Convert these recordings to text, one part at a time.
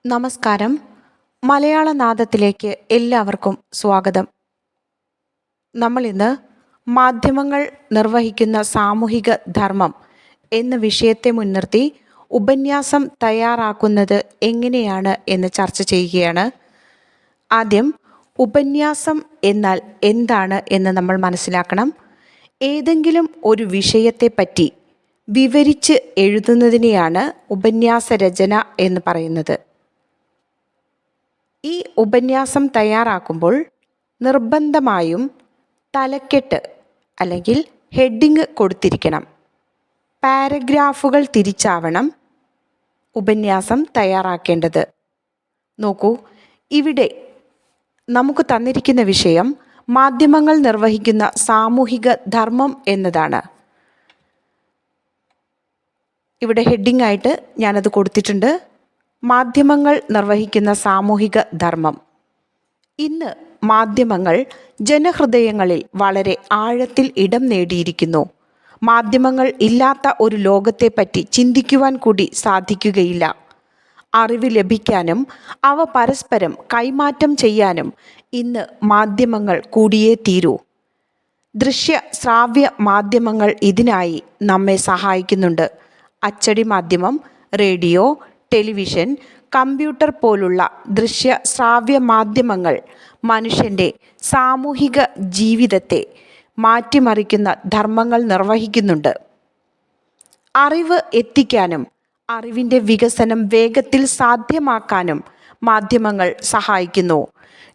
നമസ്കാരം. മലയാളനാദത്തിലേക്ക് എല്ലാവർക്കും സ്വാഗതം. നമ്മളിന്ന് മാധ്യമങ്ങൾ നിർവഹിക്കുന്ന സാമൂഹിക ധർമ്മം എന്ന വിഷയത്തെ മുൻനിർത്തി ഉപന്യാസം തയ്യാറാക്കുന്നത് എങ്ങനെയാണ് എന്ന് ചർച്ച ചെയ്യുകയാണ്. ആദ്യം ഉപന്യാസം എന്നാൽ എന്താണ് എന്ന് നമ്മൾ മനസ്സിലാക്കണം. ഏതെങ്കിലും ഒരു വിഷയത്തെപ്പറ്റി വിവരിച്ച് എഴുതുന്നതിനെയാണ് ഉപന്യാസ രചന എന്ന് പറയുന്നത്. ഈ ഉപന്യാസം തയ്യാറാക്കുമ്പോൾ നിർബന്ധമായും തലക്കെട്ട് അല്ലെങ്കിൽ ഹെഡിങ് കൊടുത്തിരിക്കണം. പാരഗ്രാഫുകൾ തിരിച്ചാവണം ഉപന്യാസം തയ്യാറാക്കേണ്ടത്. നോക്കൂ, ഇവിടെ നമുക്ക് തന്നിരിക്കുന്ന വിഷയം മാധ്യമങ്ങൾ നിർവഹിക്കുന്ന സാമൂഹിക ധർമ്മം എന്നതാണ്. ഇവിടെ ഹെഡിങ് ആയിട്ട് ഞാനത് കൊടുത്തിട്ടുണ്ട്. മാധ്യമങ്ങൾ നിർവഹിക്കുന്ന സാമൂഹിക ധർമ്മം. ഇന്ന് മാധ്യമങ്ങൾ ജനഹൃദയങ്ങളിൽ വളരെ ആഴത്തിൽ ഇടം നേടിയിരിക്കുന്നു. മാധ്യമങ്ങൾ ഇല്ലാത്ത ഒരു ലോകത്തെപ്പറ്റി ചിന്തിക്കുവാൻ കൂടി സാധിക്കുകയില്ല. അറിവ് ലഭിക്കാനും അവ പരസ്പരം കൈമാറ്റം ചെയ്യാനും ഇന്ന് മാധ്യമങ്ങൾ കൂടിയേ തീരൂ. ദൃശ്യ ശ്രാവ്യ മാധ്യമങ്ങൾ ഇതിനായി നമ്മെ സഹായിക്കുന്നുണ്ട്. അച്ചടി മാധ്യമം, റേഡിയോ, ടെലിവിഷൻ, കമ്പ്യൂട്ടർ പോലുള്ള ദൃശ്യ ശ്രാവ്യ മാധ്യമങ്ങൾ മനുഷ്യൻ്റെ സാമൂഹിക ജീവിതത്തെ മാറ്റിമറിക്കുന്ന ധർമ്മങ്ങൾ നിർവഹിക്കുന്നുണ്ട്. അറിവ് എത്തിക്കാനും അറിവിൻ്റെ വികസനം വേഗത്തിൽ സാധ്യമാക്കാനും മാധ്യമങ്ങൾ സഹായിക്കുന്നു.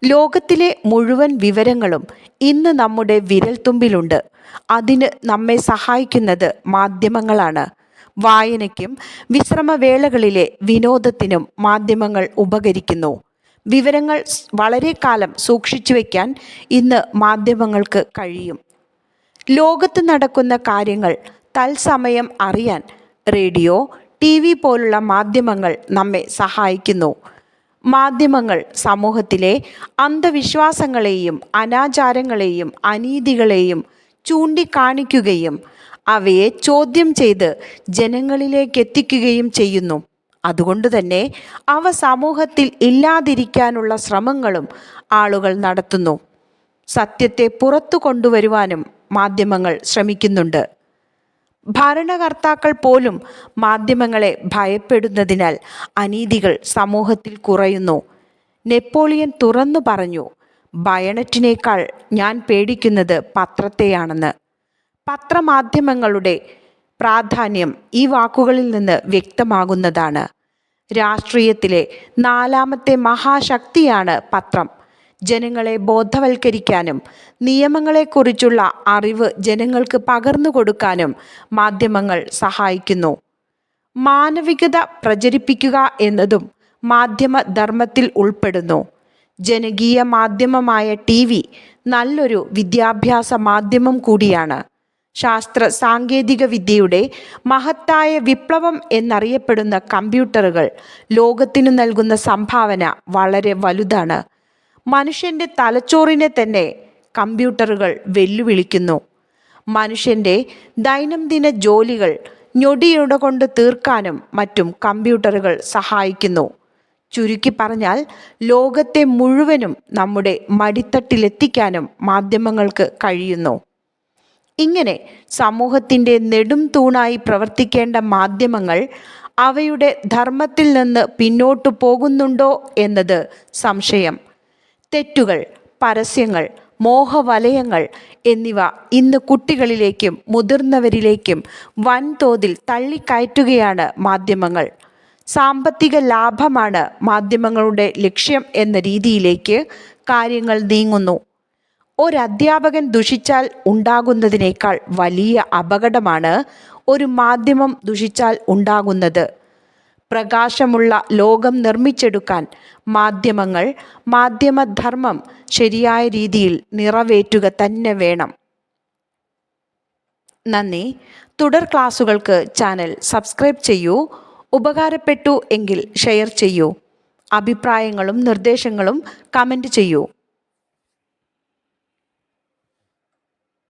ലോകത്തിലെ മുഴുവൻ വിവരങ്ങളും ഇന്ന് നമ്മുടെ വിരൽത്തുമ്പിലുണ്ട്. അതിന് നമ്മെ സഹായിക്കുന്നത് മാധ്യമങ്ങളാണ്. വായനയ്ക്കും വിശ്രമവേളകളിലെ വിനോദത്തിനും മാധ്യമങ്ങൾ ഉപകരിക്കുന്നു. വിവരങ്ങൾ വളരെ കാലം സൂക്ഷിച്ചു വയ്ക്കാൻ ഇന്ന് മാധ്യമങ്ങൾക്ക് കഴിയും. ലോകത്ത് നടക്കുന്ന കാര്യങ്ങൾ തത്സമയം അറിയാൻ റേഡിയോ, TV പോലുള്ള മാധ്യമങ്ങൾ നമ്മെ സഹായിക്കുന്നു. മാധ്യമങ്ങൾ സമൂഹത്തിലെ അന്ധവിശ്വാസങ്ങളെയും അനാചാരങ്ങളെയും അനീതികളെയും ചൂണ്ടിക്കാണിക്കുകയും അവയെ ചോദ്യം ചെയ്ത് ജനങ്ങളിലേക്ക് എത്തിക്കുകയും ചെയ്യുന്നു. അതുകൊണ്ട് തന്നെ അവ സമൂഹത്തിൽ ഇല്ലാതിരിക്കാനുള്ള ശ്രമങ്ങളും ആളുകൾ നടത്തുന്നു. സത്യത്തെ പുറത്തു കൊണ്ടുവരുവാനും മാധ്യമങ്ങൾ ശ്രമിക്കുന്നുണ്ട്. ഭരണകർത്താക്കൾ പോലും മാധ്യമങ്ങളെ ഭയപ്പെടുന്നതിനാൽ അനീതികൾ സമൂഹത്തിൽ കുറയുന്നു. നെപ്പോളിയൻ തുറന്നു പറഞ്ഞു, ബയണറ്റിനേക്കാൾ ഞാൻ പേടിക്കുന്നത് പത്രത്തെയാണെന്ന്. പത്രമാധ്യമങ്ങളുടെ പ്രാധാന്യം ഈ വാക്കുകളിൽ നിന്ന് വ്യക്തമാകുന്നതാണ്. രാഷ്ട്രീയത്തിലെ 4ാമത്തെ മഹാശക്തിയാണ് പത്രം. ജനങ്ങളെ ബോധവൽക്കരിക്കാനും നിയമങ്ങളെക്കുറിച്ചുള്ള അറിവ് ജനങ്ങൾക്ക് പകർന്നു കൊടുക്കാനും മാധ്യമങ്ങൾ സഹായിക്കുന്നു. മാനവികത പ്രചരിപ്പിക്കുക എന്നതും മാധ്യമധർമ്മത്തിൽ ഉൾപ്പെടുന്നു. ജനകീയ മാധ്യമമായ TV നല്ലൊരു വിദ്യാഭ്യാസ മാധ്യമം കൂടിയാണ്. ശാസ്ത്ര സാങ്കേതിക വിദ്യയുടെ മഹത്തായ വിപ്ലവം എന്നറിയപ്പെടുന്ന കമ്പ്യൂട്ടറുകൾ ലോകത്തിനു നൽകുന്ന സംഭാവന വളരെ വലുതാണ്. മനുഷ്യൻ്റെ തലച്ചോറിനെ തന്നെ കമ്പ്യൂട്ടറുകൾ വെല്ലുവിളിക്കുന്നു. മനുഷ്യൻ്റെ ദൈനംദിന ജോലികൾ ഞൊടിയിട കൊണ്ട് തീർക്കാനും മറ്റും കമ്പ്യൂട്ടറുകൾ സഹായിക്കുന്നു. ചുരുക്കി പറഞ്ഞാൽ ലോകത്തെ മുഴുവനും നമ്മുടെ മടിത്തട്ടിലെത്തിക്കാനും മാധ്യമങ്ങൾക്ക് കഴിയുന്നു. ഇങ്ങനെ സമൂഹത്തിൻ്റെ നെടും തൂണായി പ്രവർത്തിക്കേണ്ട മാധ്യമങ്ങൾ അവയുടെ ധർമ്മത്തിൽ നിന്ന് പിന്നോട്ടു പോകുന്നുണ്ടോ എന്നത് സംശയം. തെറ്റുകൾ, പരസ്യങ്ങൾ, മോഹവലയങ്ങൾ എന്നിവ ഇന്ന് കുട്ടികളിലേക്കും മുതിർന്നവരിലേക്കും വൻതോതിൽ തള്ളിക്കയറ്റുകയാണ് മാധ്യമങ്ങൾ. സാമ്പത്തിക ലാഭമാണ് മാധ്യമങ്ങളുടെ ലക്ഷ്യം എന്ന രീതിയിലേക്ക് കാര്യങ്ങൾ നീങ്ങുന്നു. ഒരധ്യാപകൻ ദുഷിച്ചാൽ ഉണ്ടാകുന്നതിനേക്കാൾ വലിയ അപകടമാണ് ഒരു മാധ്യമം ദുഷിച്ചാൽ ഉണ്ടാകുന്നത്. പ്രകാശമുള്ള ലോകം നിർമ്മിച്ചെടുക്കാൻ മാധ്യമങ്ങൾ മാധ്യമധർമ്മം ശരിയായ രീതിയിൽ നിറവേറ്റുക തന്നെ വേണം. നന്ദി. തുടർ ക്ലാസുകൾക്ക് ചാനൽ സബ്സ്ക്രൈബ് ചെയ്യൂ. ഉപകാരപ്പെട്ടു എങ്കിൽ ഷെയർ ചെയ്യൂ. അഭിപ്രായങ്ങളും നിർദ്ദേശങ്ങളും കമൻറ്റ് ചെയ്യൂ.